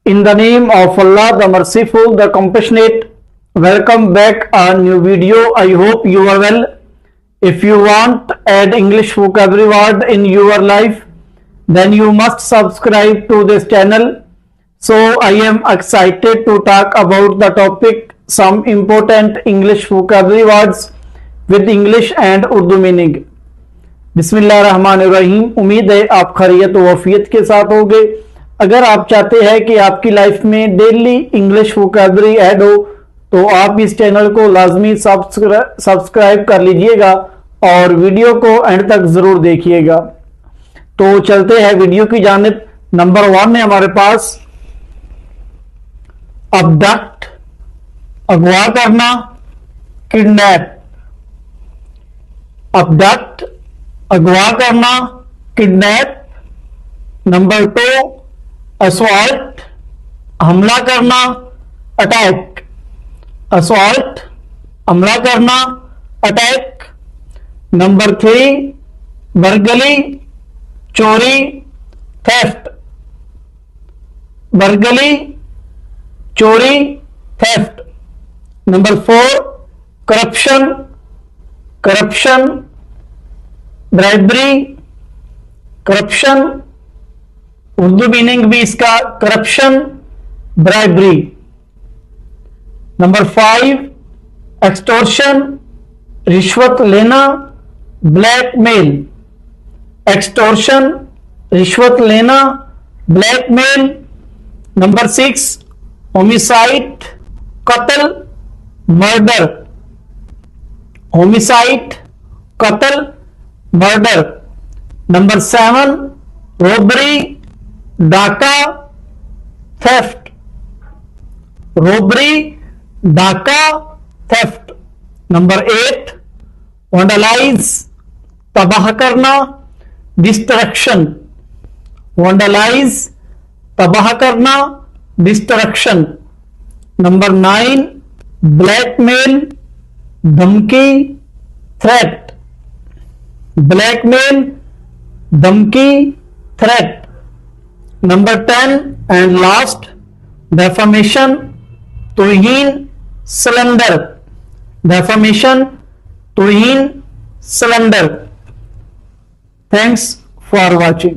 In the name of Allah, the Merciful, the Compassionate, welcome back a new video. I hope you are well. If you want to add English vocabulary word in your life, then you must subscribe to this channel. So I am excited to talk about the topic some important English vocabulary words with English and Urdu meaning. बिस्मिल्लाहिर्रहमानिर्रहीम। उम्मीद है आप खैरियत व वफियत के साथ होंगे। अगर आप चाहते हैं कि आपकी लाइफ में डेली इंग्लिश वोकैबुलरी ऐड हो तो आप इस चैनल को लाजमी सब्सक्राइब कर लीजिएगा और वीडियो को एंड तक जरूर देखिएगा। तो चलते हैं वीडियो की जानिब। नंबर 1 है हमारे पास अबडक्ट, अगवा करना, किडनैप। अबडक्ट, अगवा करना, किडनैप। नंबर 2 असॉल्ट, हमला करना, अटैक। असॉल्ट, हमला करना, अटैक। नंबर 3 बरगली, चोरी, थेफ्ट। बरगली, चोरी, theft. Number 4 corruption, corruption, bribery, corruption. Urdu meaning भी इसका करप्शन, ब्राइबरी। नंबर 5 एक्सटॉर्शन, रिश्वत लेना, ब्लैकमेल। एक्सटॉर्शन, रिश्वत लेना, ब्लैकमेल। नंबर 6 होमिसाइड, कत्ल, मर्डर। होमिसाइड, कत्ल, मर्डर। नंबर 7 रॉबरी, डाका, थेफ्ट। रॉबरी, डाका, थेफ्ट। नंबर 8 वैंडलाइज, तबाह करना, डिस्ट्रक्शन। वैंडलाइज, तबाह करना, डिस्ट्रक्शन। नंबर 9 ब्लैकमेल, धमकी, थ्रेट। ब्लैकमेल, धमकी, threat. Number 10 and last defamation, तौहीन, स्लैंडर। डेफामेशन, तौहीन, स्लैंडर। Thanks for watching.